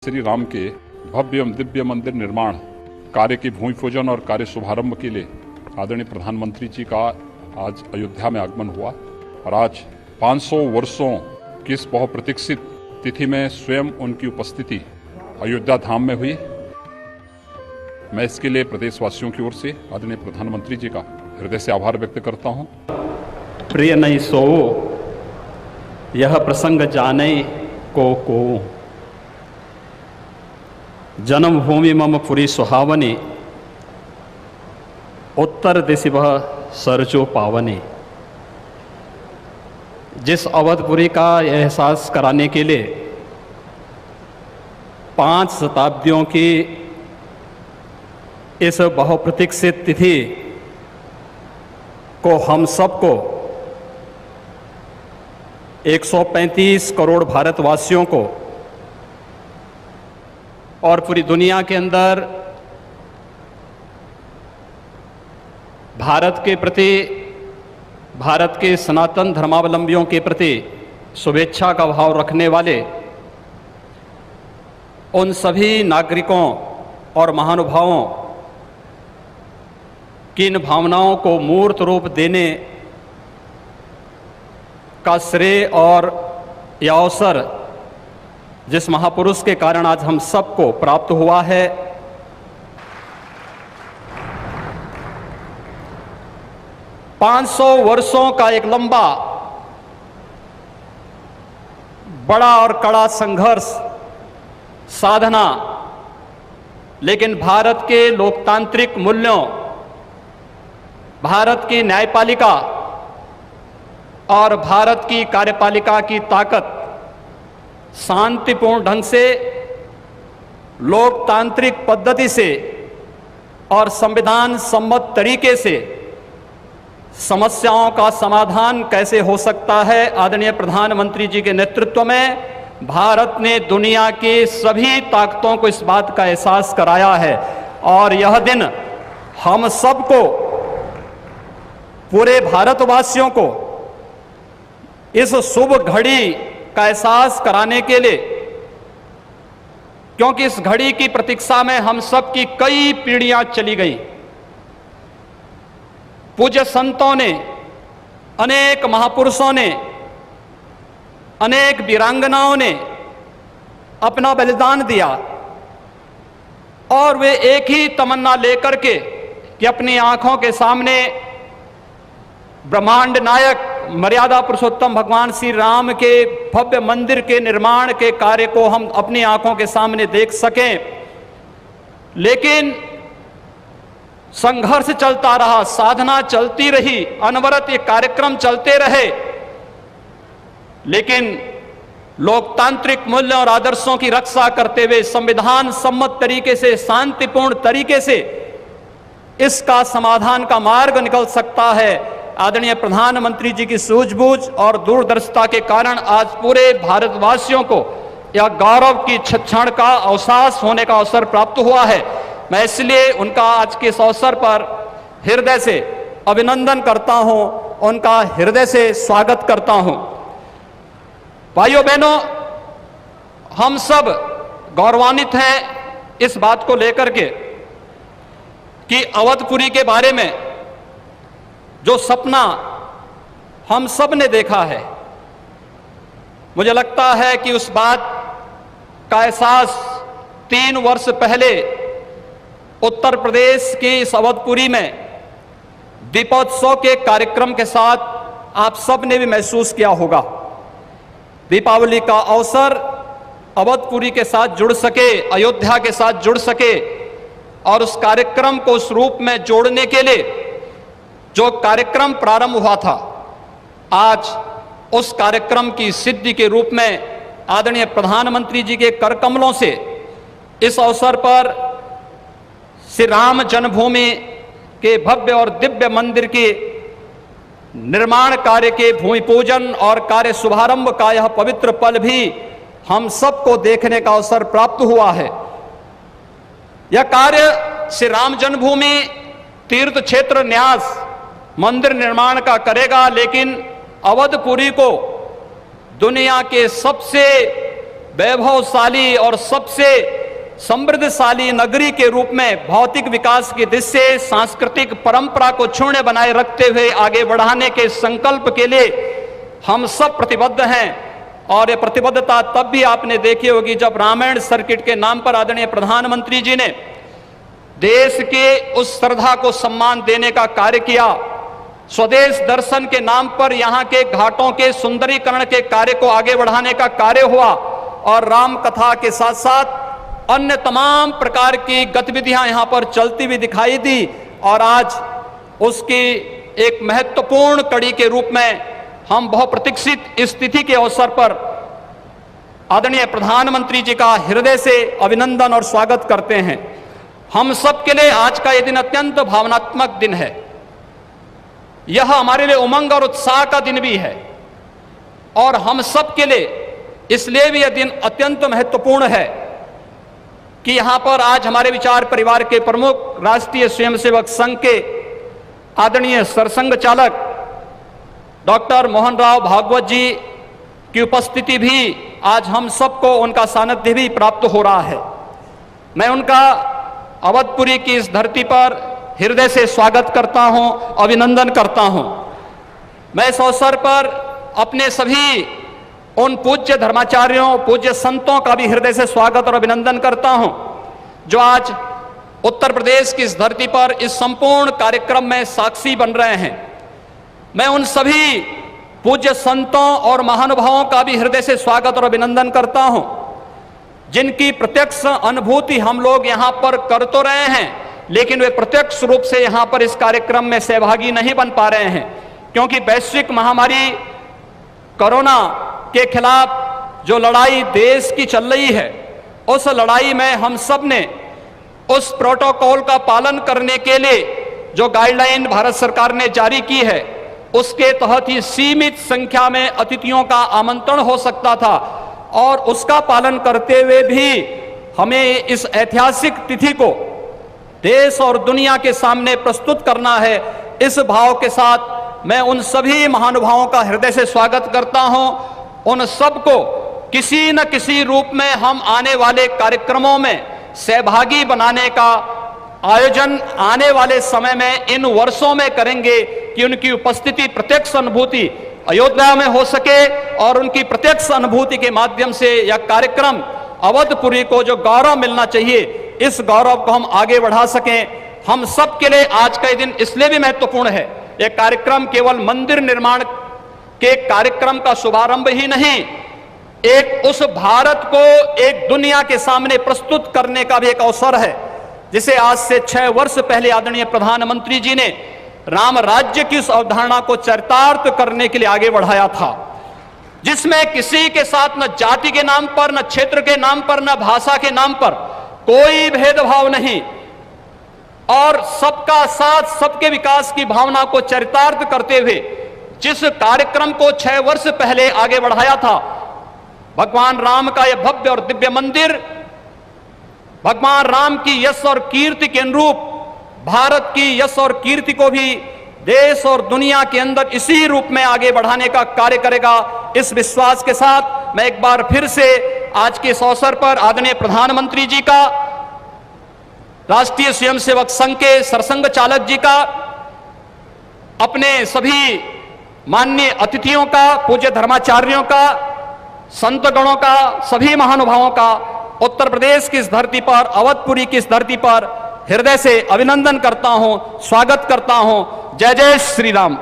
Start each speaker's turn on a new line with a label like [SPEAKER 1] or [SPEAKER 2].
[SPEAKER 1] श्री राम के भव्य एवं दिव्य मंदिर निर्माण कार्य की भूमि पूजन और कार्य शुभारंभ के लिए आदरणीय प्रधानमंत्री जी का आज अयोध्या में आगमन हुआ और आज 500 वर्षों की इस बहुप्रतीक्षित तिथि में स्वयं उनकी उपस्थिति अयोध्या धाम में हुई। मैं इसके लिए प्रदेशवासियों की ओर से आदरणीय प्रधानमंत्री जी का हृदय से आभार व्यक्त करता हूं।
[SPEAKER 2] प्रिय नहीं सोओ यह प्रसंग जाने को जन्मभूमि मम पुरी सुहावनी उत्तर दिशि वह सरजो पावनी। जिस अवधपुरी का एहसास कराने के लिए 5 शताब्दियों की इस बहुप्रतीक्षित तिथि को हम सबको 135 करोड़ भारतवासियों को और पूरी दुनिया के अंदर भारत के प्रति, भारत के सनातन धर्मावलंबियों के प्रति शुभेच्छा का भाव रखने वाले उन सभी नागरिकों और महानुभावों की इन भावनाओं को मूर्त रूप देने का श्रेय और यह अवसर जिस महापुरुष के कारण आज हम सबको प्राप्त हुआ है, पाँच 500 वर्षों का एक लंबा बड़ा और कड़ा संघर्ष, साधना, लेकिन भारत के लोकतांत्रिक मूल्यों, भारत की न्यायपालिका और भारत की कार्यपालिका की ताकत शांतिपूर्ण ढंग से, लोकतांत्रिक पद्धति से और संविधान सम्मत तरीके से समस्याओं का समाधान कैसे हो सकता है। आदरणीय प्रधानमंत्री जी के नेतृत्व में भारत ने दुनिया के सभी ताकतों को इस बात का एहसास कराया है और यह दिन हम सबको, पूरे भारतवासियों को इस शुभ घड़ी का एहसास कराने के लिए, क्योंकि इस घड़ी की प्रतीक्षा में हम सब की कई पीढ़ियां चली गई। पूज्य संतों ने, अनेक महापुरुषों ने, अनेक वीरांगनाओं ने अपना बलिदान दिया और वे एक ही तमन्ना लेकर के कि अपनी आंखों के सामने ब्रह्मांड नायक मर्यादा पुरुषोत्तम भगवान श्री राम के भव्य मंदिर के निर्माण के कार्य को हम अपनी आंखों के सामने देख सकें। लेकिन संघर्ष चलता रहा, साधना चलती रही, अनवरत ये कार्यक्रम चलते रहे, लेकिन लोकतांत्रिक मूल्यों और आदर्शों की रक्षा करते हुए संविधान सम्मत तरीके से, शांतिपूर्ण तरीके से इसका समाधान का मार्ग निकल सकता है। आदरणीय प्रधानमंत्री जी की सूझबूझ और दूरदर्शिता के कारण आज पूरे भारतवासियों को यह गौरव की क्षण का अवसास होने का अवसर प्राप्त हुआ है। मैं इसलिए उनका आज के इस अवसर पर हृदय से अभिनंदन करता हूं, उनका हृदय से स्वागत करता हूं। भाइयों बहनों, हम सब गौरवान्वित हैं इस बात को लेकर के कि अवधपुरी के बारे में जो सपना हम सब ने देखा है, मुझे लगता है कि उस बात का एहसास 3 वर्ष पहले उत्तर प्रदेश के इस अवधपुरी में दीपोत्सव के कार्यक्रम के साथ आप सब ने भी महसूस किया होगा। दीपावली का अवसर अवधपुरी के साथ जुड़ सके, अयोध्या के साथ जुड़ सके और उस कार्यक्रम को उस रूप में जोड़ने के लिए जो कार्यक्रम प्रारंभ हुआ था, आज उस कार्यक्रम की सिद्धि के रूप में आदरणीय प्रधानमंत्री जी के कर कमलों से इस अवसर पर श्री राम जन्मभूमि के भव्य और दिव्य मंदिर के निर्माण कार्य के भूमि पूजन और कार्य शुभारंभ का यह पवित्र पल भी हम सबको देखने का अवसर प्राप्त हुआ है। यह कार्य श्री राम जन्मभूमि तीर्थ क्षेत्र न्यास मंदिर निर्माण का करेगा, लेकिन अवधपुरी को दुनिया के सबसे वैभवशाली और सबसे समृद्धशाली नगरी के रूप में भौतिक विकास की दृष्टि से सांस्कृतिक परंपरा को क्षुण्ण बनाए रखते हुए आगे बढ़ाने के संकल्प के लिए हम सब प्रतिबद्ध हैं। और ये प्रतिबद्धता तब भी आपने देखी होगी जब रामायण सर्किट के नाम पर आदरणीय प्रधानमंत्री जी ने देश के उस श्रद्धा को सम्मान देने का कार्य किया। स्वदेश दर्शन के नाम पर यहाँ के घाटों के सुंदरीकरण के कार्य को आगे बढ़ाने का कार्य हुआ और राम कथा के साथ साथ अन्य तमाम प्रकार की गतिविधियां यहां पर चलती हुई दिखाई दी। और आज उसकी एक महत्वपूर्ण कड़ी के रूप में हम बहुप्रतीक्षित इस तिथि के अवसर पर आदरणीय प्रधानमंत्री जी का हृदय से अभिनंदन और स्वागत करते हैं। हम सब के लिए आज का यह दिन अत्यंत भावनात्मक दिन है। यह हमारे लिए उमंग और उत्साह का दिन भी है और हम सब के लिए इसलिए भी यह दिन अत्यंत महत्वपूर्ण है कि यहां पर आज हमारे विचार परिवार के प्रमुख राष्ट्रीय स्वयंसेवक संघ के आदरणीय सरसंघ चालक डॉक्टर मोहन राव भागवत जी की उपस्थिति भी आज हम सबको उनका सानिध्य भी प्राप्त हो रहा है। मैं उनका अवधपुरी की इस धरती पर हृदय से स्वागत करता हूं, अभिनंदन करता हूं। मैं इस अवसर पर अपने सभी उन पूज्य धर्माचार्यों, पूज्य संतों का भी हृदय से स्वागत और अभिनंदन करता हूं जो आज उत्तर प्रदेश की इस धरती पर इस संपूर्ण कार्यक्रम में साक्षी बन रहे हैं। मैं उन सभी पूज्य संतों और महानुभावों का भी हृदय से स्वागत और अभिनंदन करता हूं जिनकी प्रत्यक्ष अनुभूति हम लोग यहां पर कर तो रहे हैं, लेकिन वे प्रत्यक्ष रूप से यहां पर इस कार्यक्रम में सहभागी नहीं बन पा रहे हैं क्योंकि वैश्विक महामारी कोरोना के खिलाफ जो लड़ाई देश की चल रही है, उस लड़ाई में हम सब ने उस प्रोटोकॉल का पालन करने के लिए जो गाइडलाइन भारत सरकार ने जारी की है उसके तहत ही सीमित संख्या में अतिथियों का आमंत्रण हो सकता था और उसका पालन करते हुए भी हमें इस ऐतिहासिक तिथि को देश और दुनिया के सामने प्रस्तुत करना है। इस भाव के साथ मैं उन सभी महानुभावों का हृदय से स्वागत करता हूं। उन सबको किसी न किसी रूप में हम आने वाले कार्यक्रमों में सहभागी बनाने का आयोजन आने वाले समय में इन वर्षों में करेंगे कि उनकी उपस्थिति प्रत्यक्ष अनुभूति अयोध्या में हो सके और उनकी प्रत्यक्ष अनुभूति के माध्यम से यह कार्यक्रम अवधपुरी को जो गौरव मिलना चाहिए, इस गौरव को हम आगे बढ़ा सकें। हम सब के लिए आज का दिन इसलिए भी महत्वपूर्ण है। यह कार्यक्रम केवल मंदिर निर्माण के कार्यक्रम का शुभारंभ ही नहीं, एक उस भारत को एक दुनिया के सामने प्रस्तुत करने का भी एक अवसर है जिसे आज से 6 वर्ष पहले आदरणीय प्रधानमंत्री जी ने राम राज्य की उस अवधारणा को चरितार्थ करने के लिए आगे बढ़ाया था, जिसमें किसी के साथ न जाति के नाम पर, न क्षेत्र के नाम पर, न भाषा के नाम पर कोई भेदभाव नहीं और सबका साथ, सबके विकास की भावना को चरितार्थ करते हुए जिस कार्यक्रम को 6 वर्ष पहले आगे बढ़ाया था, भगवान राम का यह भव्य और दिव्य मंदिर भगवान राम की यश और कीर्ति के अनुरूप भारत की यश और कीर्ति को भी देश और दुनिया के अंदर इसी रूप में आगे बढ़ाने का कार्य करेगा। इस विश्वास के साथ मैं एक बार फिर से आज के इस अवसर पर आदरणीय प्रधानमंत्री जी का, राष्ट्रीय स्वयंसेवक संघ के सरसंघ चालक जी का, अपने सभी माननीय अतिथियों का, पूज्य धर्माचार्यों का, संतगणों का, सभी महानुभावों का उत्तर प्रदेश की इस धरती पर, अवधपुरी की इस धरती पर हृदय से अभिनंदन करता हूं, स्वागत करता हूं। जय जय श्री राम।